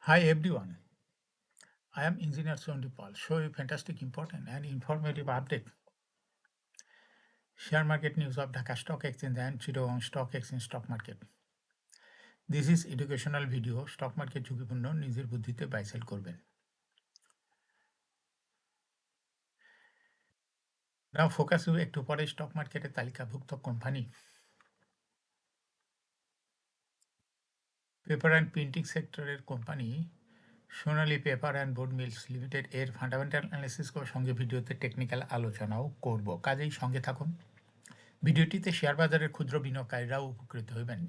Hi everyone, I am Engineer Sondi Paul. Show you fantastic, important and informative update. Share market news of Dhaka Stock Exchange and Chittagong Stock Exchange stock market. This is educational video. Stock market ঝুঁকিপূর্ণ নিজের বুদ্ধিতে buy sell করবেন। Now focus একটু পরে stock মার্কেটের তালিকাভুক্ত company. Paper and printing সেক্টরের company Sonali paper and board mills limited এর ফান্ডামেন্টাল অ্যানালিসিস করার সঙ্গে ভিডিওতে টেকনিক্যাল আলোচনাও করব। কাজেই সঙ্গে থাকুন। ভিডিওটিতে শেয়ার বাজারের ক্ষুদ্র বিনিয়োগকারীরাও উপকৃত হবেন।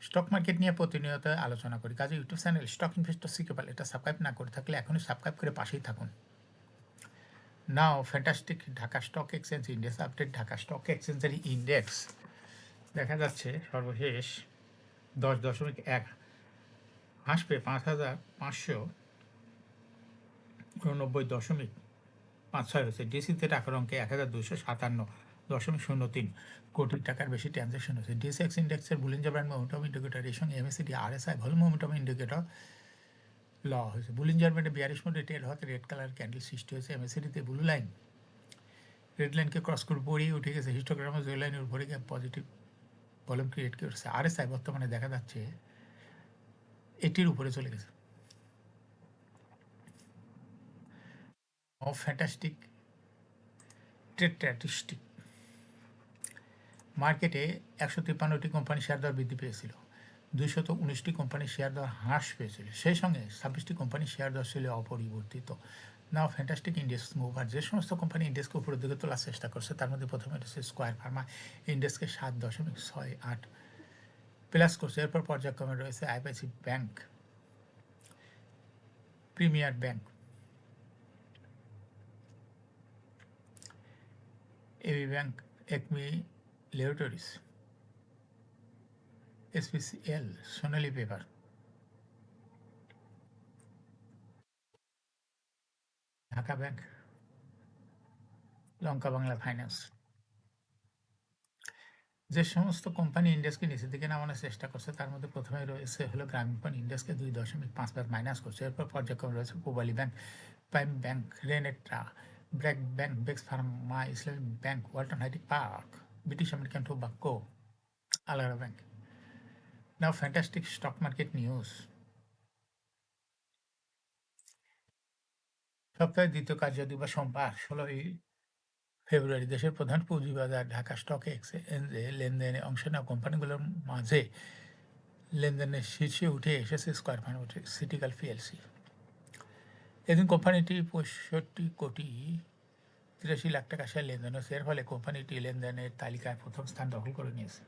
স্টক মার্কেট নিয়ে প্রতিনিয়ত আলোচনা করি, কাজে ইউটিউব চ্যানেল স্টক ইনভেস্টর সিকেবল এটা সাবস্ক্রাইব না করে থাকলে এখনই সাবস্ক্রাইব করে পাশেই থাকুন। Now fantastic Dhaka stock exchange index update. Dhaka stock এক্সচেঞ্জের ইন্ডেক্স দেখা যাচ্ছে সর্বশেষ 10.1 হাসবে 5,589.56 হয়েছে। ডিসিতে টাকার অঙ্কে 1,257.03 কোটি টাকার বেশি ট্রানজ্যাকশন হয়েছে। ডিএসএক্স ইন্ডেক্সের বুলিঞ্জার ব্যান্ড মোমেন্টাম ইন্ডিকেটর এর সঙ্গে MACD RSI volume momentum indicator ল হয়েছে। বুলিঞ্জার ব্যান্ডে বিয়ারিশ মোডে টেল হতে রেড কালার ক্যান্ডেল সৃষ্টি হয়েছে। এমএসিডিতে ব্লু লাইন রেড লাইনকে ক্রস করে পড়িয়ে উঠে গেছে। হিস্টোগ্রামে জয় লাইনের উপরে গিয়ে পজিটিভ ভলিউম ক্রিয়েট করেছে। আরএসআই বর্তমানে দেখা যাচ্ছে এটির উপরে চলে গেছে। ফ্যান্টাস্টিক ট্রেড স্ট্যাটিস্টিক মার্কেটে 153টি কোম্পানি শেয়ার দর বৃদ্ধি পেয়েছিল, 219টি কোম্পানির শেয়ার দর হ্রাস পেয়েছিল, সেই সঙ্গে 26টি কোম্পানির শেয়ার দর ছিল অপরিবর্তিত। নাও ফ্যান্টাস্টিক ইন্ডেক্স মুভার যে সমস্ত কোম্পানি ইন্ডেক্সকে উপরের দিকে তোলার চেষ্টা করছে তার মধ্যে প্রথমে রয়েছে স্কোয়ার ফার্মা, ইন্ডেক্সকে 7.68 প্লাস করছে। এরপর পর্যায়ক্রমে রয়েছে IFIC bank, premier bank, AB bank, Acme laboratories, SPCL, Sonali paper, Dhaka bank, Lanka Bangla finance. যে সমস্ত কোম্পানি ইন্ডেক্সকে নিচের দিকে নামানোর চেষ্টা করছে তার মধ্যে প্রথমে রয়েছে হলো গ্রামীণফোন, ইন্ডেক্সকে 2.55 মাইনাস করছে। এরপর পর্যায়ক্রমে রয়েছে Pubali bank, prime bank, Renata, BRAC bank, Bex pharma, Islamic bank, Walton hi-tech park, British American tobacco, আলারা bank. Now fantastic stock market news. সপ্তাহের দ্বিতীয় কার্যদিবস সোমবার 16 ফেব্রুয়ারি দেশের প্রধান পুঁজিবাজার ঢাকা স্টক এক্সচেঞ্জে লেনদেনে অংশ নেওয়া কোম্পানিগুলোর মাঝে লেনদেনের শীর্ষে উঠে এসেছে স্কয়ার ফার্মাসিউটিক্যাল পিএলসি। এদিন কোম্পানিটি 65,83,00,000 টাকা শেয়ার লেনদেন হয়েছে। এর ফলে কোম্পানিটি লেনদেনের তালিকায় প্রথম স্থান দখল করে নিয়েছে।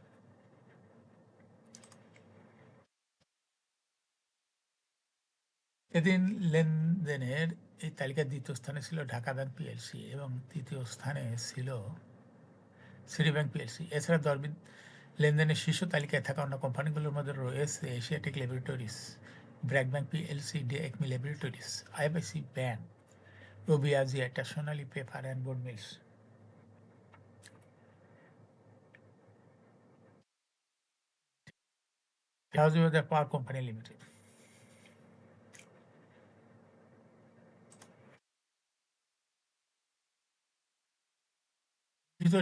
এদিন লেনদেনের এই তালিকার দ্বিতীয় স্থানে ছিল ঢাকা ব্যাংক পিএলসি এবং তৃতীয় স্থানে ছিল সিটি ব্যাংক পিএলসি। এছাড়া লেনদেনের শীর্ষ তালিকায় থাকা অন্য কোম্পানিগুলোর মধ্যে রয়েছে Asiatic laboratories, BRAC bank PLC, Acme laboratories, IFIC bank, Robi আজিয়া, Sonali paper and board mills. হাউজিবাজার পাওয়ার কোম্পানি লিমিটেড।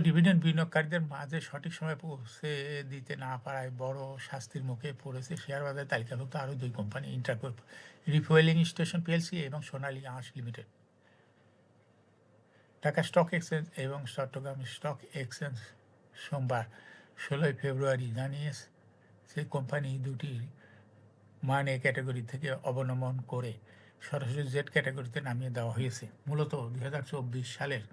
ডিভিডেন্ড বিনিয়োগকারীদের মাঝে সঠিক সময় পৌঁছে দিতে না পারায় বড় শাস্তির মুখে পড়েছে শেয়ার বাজারে তালিকাভুক্ত আরও দুই কোম্পানি, ইন্টারকোপ রিফুয়েলিং স্টেশন পিএলসি এবং সোনালী আঁশ লিমিটেড। ঢাকা স্টক এক্সচেঞ্জ এবং চট্টগ্রাম স্টক এক্সচেঞ্জ সোমবার 16 ফেব্রুয়ারি জানিয়েছে সেই কোম্পানি দুটি মান এ ক্যাটাগরি থেকে অবনমন করে সরাসরি জেড ক্যাটাগরিতে নামিয়ে দেওয়া হয়েছে। মূলত 2024 সালের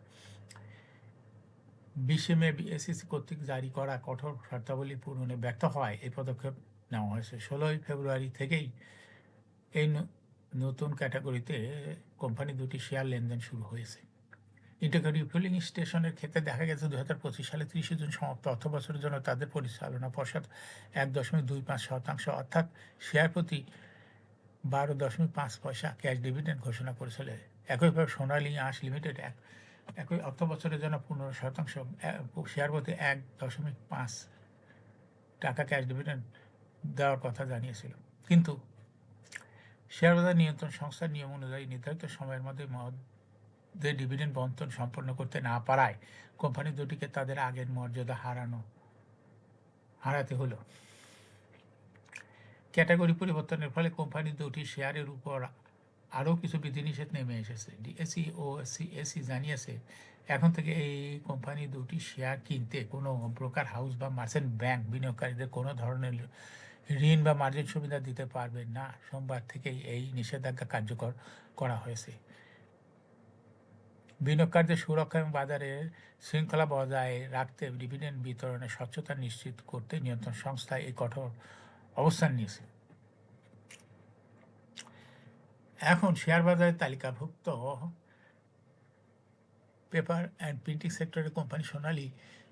20 মে বিএসইসি কর্তৃক জারি করা কঠোর শর্তাবলী পূরণে ব্যর্থ হওয়ায় এই পদক্ষেপ নেওয়া হয়েছে। 16 ফেব্রুয়ারি থেকেই এই নতুন ক্যাটাগরিতে কোম্পানি দুটি শেয়ার লেনদেন শুরু হয়েছে। ইন্টারকো রিফুয়েলিং স্টেশনের ক্ষেত্রে দেখা গেছে 2025 সালে 30 জুন সমাপ্ত অর্থবছরের জন্য তাদের পরিচালনা পর্ষদ 1.25% অর্থাৎ শেয়ার প্রতি 12.5 পয়সা ক্যাশ ডিভিডেন্ড ঘোষণা করেছিল। একইভাবে সোনালী আঁশ লিমিটেড একই অর্থবছরের জন্য 15% শেয়ার প্রতি 1.5 টাকা ক্যাশ ডিভিডেন্ড দেওয়ার কথা জানিয়েছিল। কিন্তু শেয়ার বাজার নিয়ন্ত্রণ সংস্থার নিয়ম অনুযায়ী নির্ধারিত সময়ের মধ্যে ডিভিডেন্ড বন্টন সম্পন্ন করতে না পারায় কোম্পানি দুটিকে তাদের আগের মর্যাদা হারাতে হলো। ক্যাটাগরি পরিবর্তনের ফলে কোম্পানি দুটি শেয়ারের উপর আরও কিছু বিধিনিষেধ নেমে এসেছে। ডিএসই ও সিএসই জানিয়েছে এখন থেকে এই কোম্পানি দুটি শেয়ার কিনতে কোনো ব্রোকার হাউস বা মার্চেন্ট ব্যাংক বিনিয়োগকারীদের কোনো ধরনের ঋণ বা মার্জিন সুবিধা দিতে পারবে না। সোমবার থেকেই এই নিষেধাজ্ঞা কার্যকর করা হয়েছে। বিনিয়োগকারীদের সুরক্ষা এবং বাজারের শৃঙ্খলা বজায় রাখতে ডিভিডেন্ড বিতরণে স্বচ্ছতা নিশ্চিত করতে নিয়ন্ত্রণ সংস্থা এই কঠোর অবস্থান নিয়েছে। এখন শেয়ার বাজারে তালিকাভুক্ত পেপার অ্যান্ড প্রিন্টিং সেক্টরের company Sonali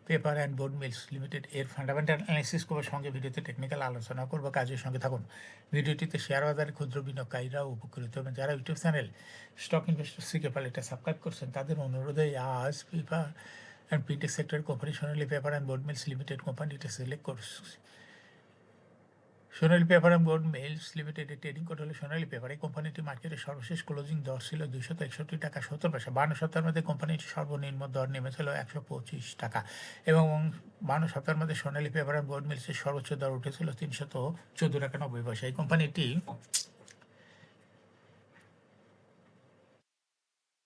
paper and board mills limited এর ফান্ডামেন্টাল অ্যানালিসিস করবার সঙ্গে ভিডিওতে টেকনিক্যাল আলোচনা করবো। কাজের সঙ্গে থাকুন। ভিডিওটিতে শেয়ার বাজারে ক্ষুদ্র বিনিয়োগকারীরাও উপকৃত হবেন। যারা ইউটিউব চ্যানেল স্টক ইনভেস্টর সিকে এটা সাবস্ক্রাইব করছেন তাদের অনুরোধে আজ পেপার অ্যান্ড প্রিন্টিং সেক্টরের company Sonali paper and board mills limited কোম্পানিটা সিলেক্ট করছি। Sonali paper and board mills লিমিটেডের ট্রেডিং কোড হলো সোনালী পেপার। এই কোম্পানিটি মার্কেটের সর্বশেষ ক্লোজিং দর ছিল 261 টাকা 70 পয়সা। 52 সপ্তাহের মধ্যে কোম্পানিটির সর্বনিম্ন দর নেমেছিল 125 টাকা এবং 52 সপ্তাহের মধ্যে সোনালী পেপার অ্যান্ড বোর্ড মিলসের সর্বোচ্চ দর উঠেছিল 314 টাকা 90 পয়সা। এই কোম্পানিটি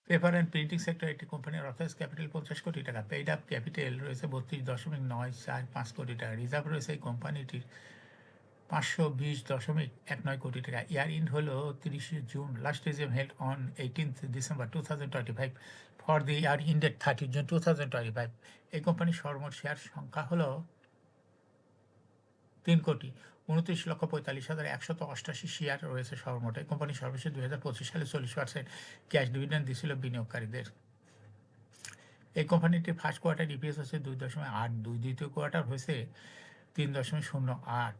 পেপার অ্যান্ড প্রিন্টিং সেক্টর একটি কোম্পানির অথরাইজ ক্যাপিটাল 50 কোটি টাকা। পেইড আপ ক্যাপিটাল রয়েছে 32.945 কোটি টাকা। রিজার্ভ রয়েছে এই কোম্পানিটির 520.19 কোটি টাকা। ইয়ার ইন্ড হলো 30 June. Last AGM held on 18 December 2025 for the year ended 30 June 2025। এই কোম্পানির সর্বমোট শেয়ার সংখ্যা হলো 3,29,45,188 শেয়ার রয়েছে সর্বমোট। এই কোম্পানি সর্বশেষ 2025 সালে 40% ক্যাশ ডিভিডেন্ড দিয়েছিল বিনিয়োগকারীদের। এই কোম্পানিটির ফার্স্ট কোয়ার্টার ইপিএস হচ্ছে 2.82, দ্বিতীয় কোয়ার্টার হয়েছে 3.08।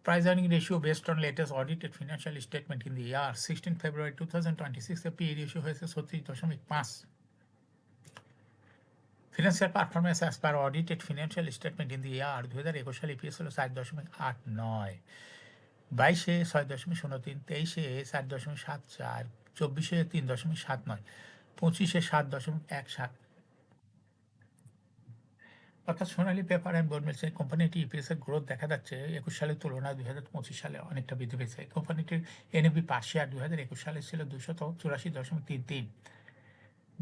Price earning ratio based on latest audited financial statement in the year 16 February 2026 এর PE ratio হয়েছে 36.5। Financial performance as per audited financial statement in the year 2021 সালে EPS হলো 4.89, 22-এ 6.03, 23-এ 4.74, 24-এ 3.79, 25-এ 7.17। অর্থাৎ সোনালী পেপার অ্যান্ড বোর্ড মিলস এই কোম্পানিটি ইপিএসের growth দেখা যাচ্ছে 21 সালের তুলনায় 2025 সালে অনেকটা বৃদ্ধি পেয়েছে। এই কোম্পানিটির এনএবি পার শেয়ার 2021 সালে ছিল 284.33,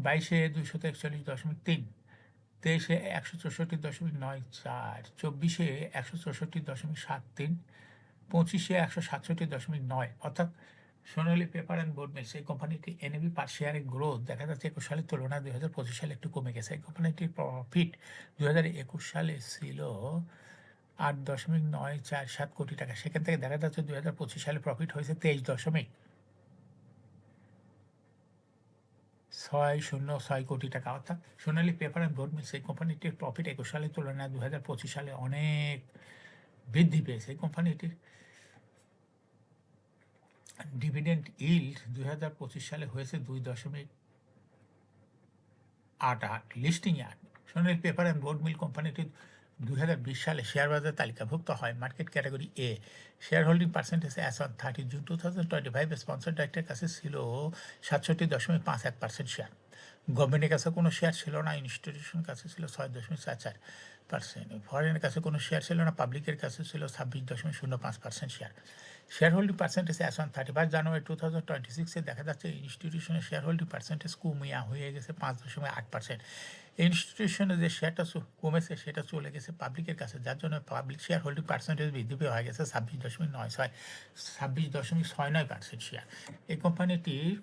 22-এ 241.3, 23-এ 164.94, 24-এ 164.73, 25-এ 167.9। অর্থাৎ সোনালী পেপার অ্যান্ড বোর্ড মিলস এই কোম্পানিটি এনএবি পার শেয়ারের গ্রোথ দেখা যাচ্ছে 21 সালের তুলনায় 2025 সালে একটু কমে গেছে। এই কোম্পানিটির প্রফিট 2021 সালে ছিল 8.947 কোটি টাকা। সেখান থেকে দেখা যাচ্ছে 2025 সালে প্রফিট হয়েছে 23.606 কোটি টাকা। অর্থাৎ সোনালী পেপার অ্যান্ড বোর্ড মিলস এই কোম্পানিটির প্রফিট 21 সালের তুলনায় 2025 সালে অনেক বৃদ্ধি পেয়েছে। এই কোম্পানিটির ডিভিডেন্ড ইল্ড 2025 সালে হয়েছে 2.88। Listing year Sonali paper and board mill কোম্পানিটি 2020 সালে শেয়ার বাজার তালিকাভুক্ত হয় market category A. Share holding percentage as on 30 June 2025 sponsor ডাইরেক্টরের কাছে ছিল 67.51% শেয়ার। গভর্নমেন্টের কাছে কোনো শেয়ার ছিল না, ইনস্টিটিউশনের কাছে ছিল 6.44%, ফরেনের কাছে কোনো শেয়ার ছিল না, পাবলিকের কাছে ছিল 26.05% share. Share holding percentage as on 31 জানুয়ারি 2026 দেখা যাচ্ছে ইনস্টিটিউশনের শেয়ার হোল্ডিং পার্সেন্টেজ কমিয়া হয়ে গেছে 5.8%। ইনস্টিটিউশনে যে শেয়ারটা কমেছে সেটা চলে গেছে পাবলিকের কাছে, যার জন্য পাবলিক শেয়ার হোল্ডিং পার্সেন্টেজ বৃদ্ধি পেয়ে হয়ে গেছে 26.69% শেয়ার। এই কোম্পানিটির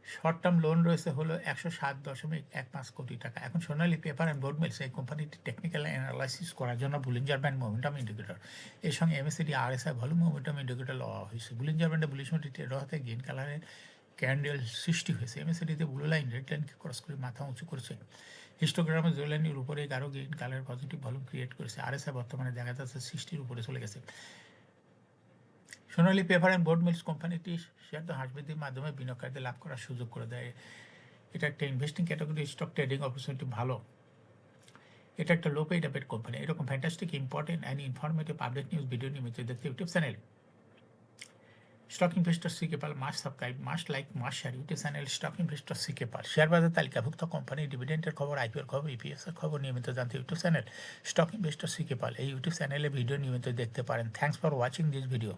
শর্ট টার্ম লোন রয়েছে হলো 107.15 কোটি টাকা। এখন সোনালী পেপার অ্যান্ড বোর্ড মিলস এই কোম্পানিটি টেকনিক্যাল অ্যানালাইসিস করার জন্য বুলিঞ্জার ব্যান্ড মোমেন্টাম ইন্ডিকেটর এর সঙ্গে MACD RSI volume momentum indicator লওয়া হয়েছে। বুলিঞ্জার ব্যান্ডে বুলিশ মোডে ট্রেড হতে গ্রিন কালারের ক্যান্ডেল সৃষ্টি হয়েছে। এমএসিডিতে ব্লু লাইন রেড লাইনকে ক্রস করে মাথা উঁচু করেছে। হিস্টোগ্রামে জো লাইনের উপরে গাঢ় green colour positive volume create করেছে। আরএসআই বর্তমানে দেখা যাচ্ছে 60-র উপরে চলে গেছে। সোনালী পেপার অ্যান্ড বোর্ড মিলস কোম্পানিটি শেয়ার হ্রাস বৃদ্ধির মাধ্যমে বিনিয়োগকারীদের লাভ করার সুযোগ করে দেয়। এটা একটা investing category stock trading opportunity ভালো। এটা একটা লো পেইড আপেড কোম্পানি। এরকম fantastic important and informative update news video নিয়মিত দেখতে YouTube channel stock investor CK Pal must subscribe, must like, must share YouTube channel stock investor CK Pal. Share বাজার তালিকাভুক্ত company ডিভিডেন্ডের খবর, আইপিওর খবর, ইপিএস এর খবর নিয়মিত জানতে YouTube channel stock investor CK পাল এই ইউটিউব চ্যানেলে ভিডিও নিয়মিত দেখতে পারেন। Thanks for watching this video.